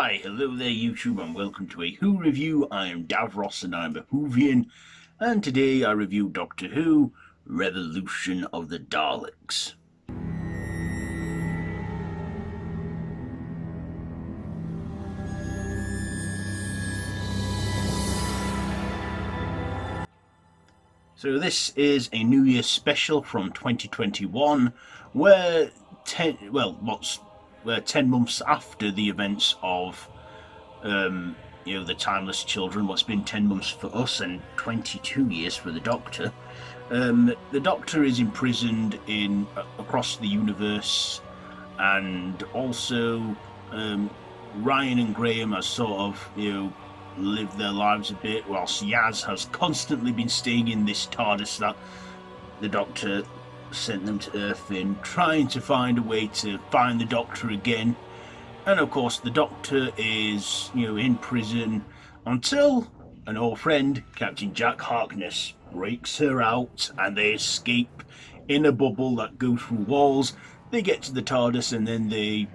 Hi, hello there YouTube and welcome to a Who review. I am Davros and I'm a Whovian, and today I review Doctor Who, Revolution of the Daleks. So this is a New Year special from 2021 where 10 months after the events of the Timeless Children, what's been 10 months for us and 22 years for the Doctor. The Doctor is imprisoned across the universe, and also Ryan and Graham are sort of, live their lives a bit, whilst Yaz has constantly been staying in this TARDIS that the Doctor sent them to Earth in, trying to find a way to find the Doctor again. And of course the Doctor is, in prison until an old friend, Captain Jack Harkness, breaks her out and they escape in a bubble that goes through walls. They get to the TARDIS and then they,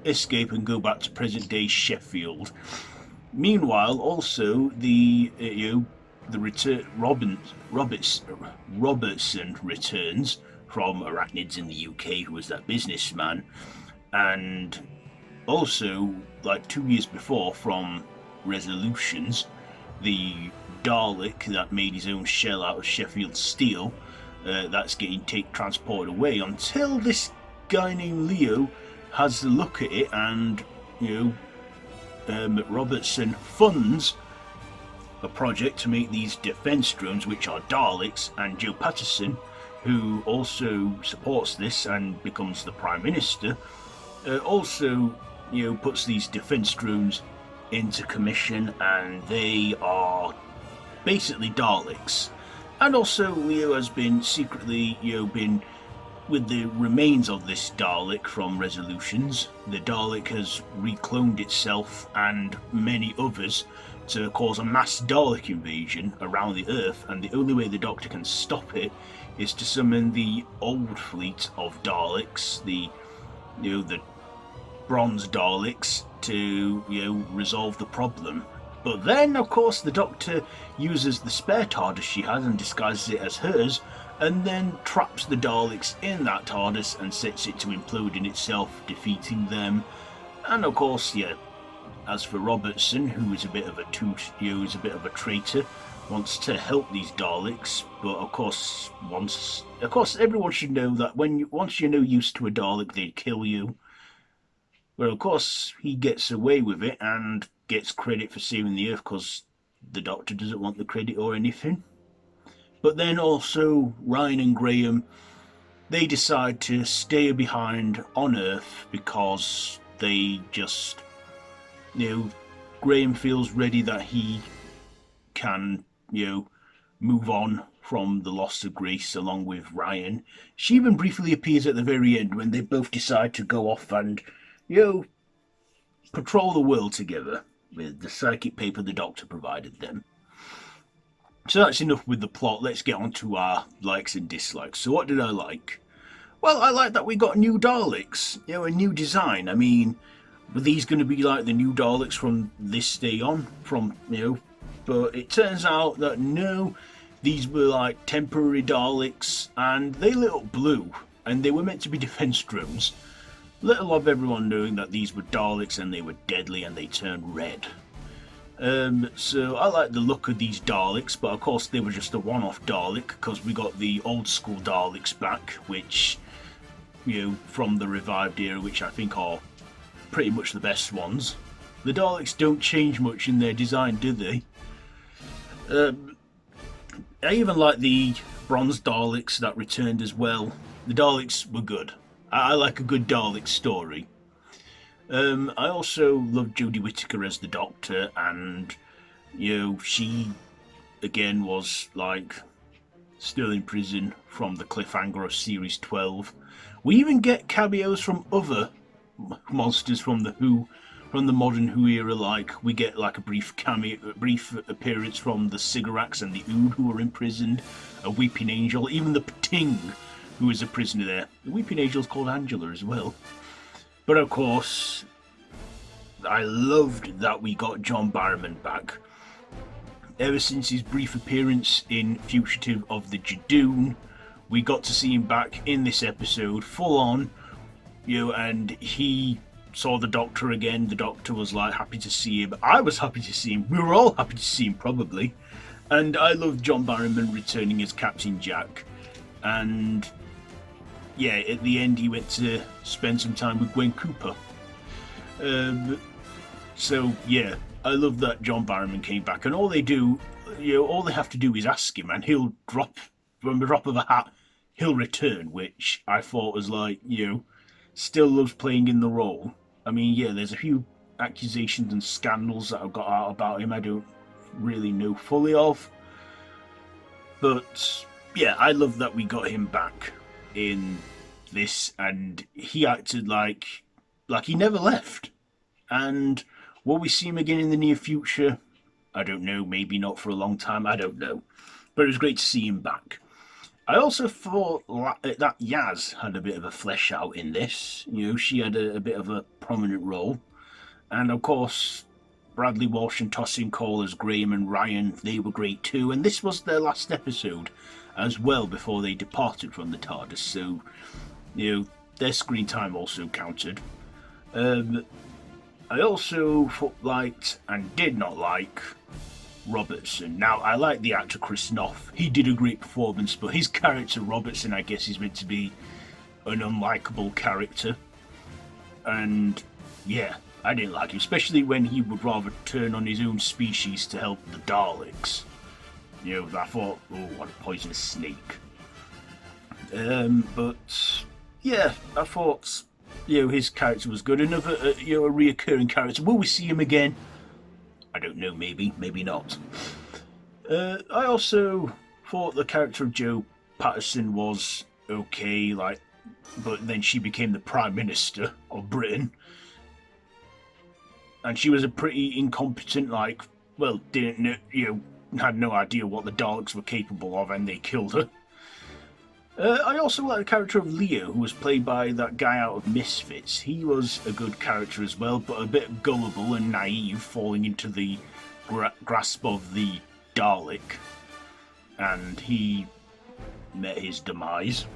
escape and go back to present day Sheffield. Meanwhile, also Robertson returns from Arachnids in the UK, who was that businessman, and also, like 2 years before, from Resolutions, the Dalek that made his own shell out of Sheffield steel, that's getting transported away until this guy named Leo has a look at it, and Robertson funds a project to make these defense drones, which are Daleks, and Joe Patterson, who also supports this and becomes the Prime Minister, also puts these defense drones into commission, and they are basically Daleks. And also Leo has been secretly been with the remains of this Dalek from Resolutions. The Dalek has recloned itself and many others to cause a mass Dalek invasion around the Earth, and the only way the Doctor can stop it is to summon the old fleet of Daleks, the bronze Daleks, to resolve the problem. But then, of course, the Doctor uses the spare TARDIS she has and disguises it as hers, and then traps the Daleks in that TARDIS and sets it to implode in itself, defeating them. And of course, as for Robertson, who is a bit of a traitor, wants to help these Daleks, but of course everyone should know that once you're no use to a Dalek, they kill you. Well, of course, he gets away with it and gets credit for saving the Earth because the Doctor doesn't want the credit or anything. But then also Ryan and Graham, they decide to stay behind on Earth because they just, Graham feels ready that he can, move on from the loss of Grace along with Ryan. She even briefly appears at the very end when they both decide to go off and, patrol the world together with the psychic paper the Doctor provided them. So that's enough with the plot. Let's get on to our likes and dislikes. So what did I like? Well, I like that we got new Daleks, a new design. I mean, were these going to be like the new Daleks from this day on? But it turns out that no, these were like temporary Daleks, and they lit up blue, and they were meant to be defense drones. Little of everyone knowing that these were Daleks and they were deadly and they turned red. So I like the look of these Daleks, but of course they were just a one-off Dalek because we got the old school Daleks back, which, from the revived era, which I think are pretty much the best ones. The Daleks don't change much in their design, do they? I even like the bronze Daleks that returned as well. The Daleks were good. I like a good Dalek story. I also love Jodie Whittaker as the Doctor, and she again was like still in prison from the cliffhanger of series 12. We even get cameos from other monsters from the Who, from the modern Who era. Like we get like a brief appearance from the Cigarettes and the Ood, who were imprisoned, a Weeping Angel, even the Pting, who is a prisoner there. The Weeping Angel is called Angela as well. But of course, I loved that we got John Barrowman back. Ever since his brief appearance in Fugitive of the Jadoon, we got to see him back in this episode, full on, and he saw the Doctor again. The Doctor was like happy to see him. I was happy to see him. We were all happy to see him, probably. And I loved John Barrowman returning as Captain Jack. And yeah, at the end he went to spend some time with Gwen Cooper. So yeah, I love that John Barrowman came back, and all they do, all they have to do is ask him, and he'll drop from the drop of a hat, he'll return, which I thought was like, still loves playing in the role. I mean, yeah, there's a few accusations and scandals that have got out about him I don't really know fully of, but yeah, I love that we got him back in this, and he acted like he never left. And will we see him again in the near future? I don't know, maybe not for a long time, I don't know. But it was great to see him back. I also thought that Yaz had a bit of a flesh out in this. She had a bit of a prominent role. And of course, Bradley Walsh and Tosin Cole as Graham and Ryan, they were great too. And this was their last episode as well before they departed from the TARDIS. So, their screen time also counted. I also liked and did not like Robertson. Now, I like the actor Chris Noth. He did a great performance, but his character Robertson, I guess, is meant to be an unlikable character. And yeah, I didn't like him, especially when he would rather turn on his own species to help the Daleks. I thought, oh, what a poisonous snake. But yeah, I thought, his character was good. Another, a reoccurring character. Will we see him again? I don't know, maybe not. I also thought the character of Jo Patterson was okay, but then she became the Prime Minister of Britain. And she was a pretty incompetent, didn't know, had no idea what the Daleks were capable of, and they killed her. I also like the character of Leo, who was played by that guy out of Misfits. He was a good character as well, but a bit gullible and naive, falling into the grasp of the Dalek. And he met his demise.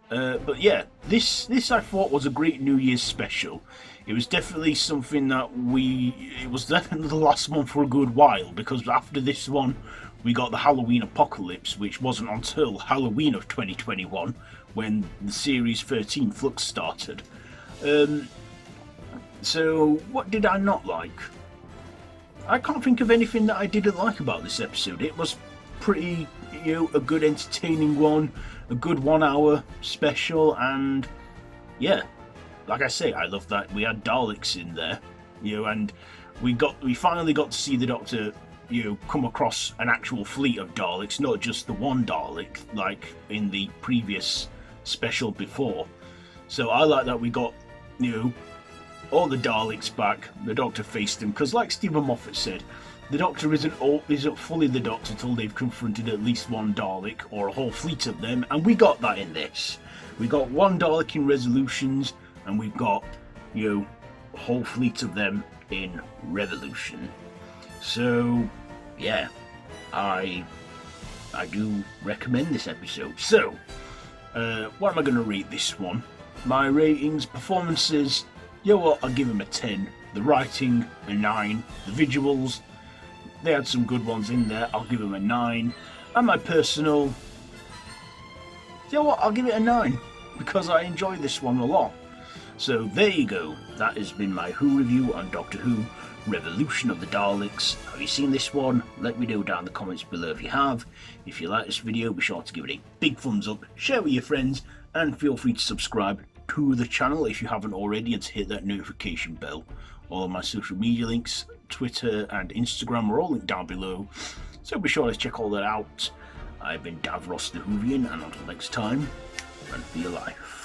But yeah, this I thought was a great New Year's special. It was definitely something that it was definitely the last one for a good while, because after this one, we got the Halloween Apocalypse, which wasn't until Halloween of 2021 when the series 13th Flux started. So, what did I not like? I can't think of anything that I didn't like about this episode. It was pretty, a good entertaining one, a good 1 hour special, and yeah, like I say, I love that we had Daleks in there, and we finally got to see the Doctor come across an actual fleet of Daleks, not just the one Dalek like in the previous special before. So I like that we got all the Daleks back. The Doctor faced them, because like Stephen Moffat said, the Doctor isn't fully the Doctor till they've confronted at least one Dalek or a whole fleet of them, and we got that in this. We got one Dalek in Resolutions, and we've got a whole fleet of them in Revolution. So yeah, I do recommend this episode. So, what am I going to rate this one? My ratings, performances, I'll give them a 10. The writing, a 9. The visuals, they had some good ones in there. I'll give them a 9. And my personal, I'll give it a 9, because I enjoyed this one a lot. So there you go. That has been my Who review on Doctor Who Revolution of the Daleks. Have you seen this one? Let me know down in the comments below if you have. If you like this video, be sure to give it a big thumbs up, share with your friends, and feel free to subscribe to the channel if you haven't already, and to hit that notification bell. All of my social media links, Twitter and Instagram, are all linked down below, so be sure to check all that out. I've been Davros the Whovian, and until next time, run for your life.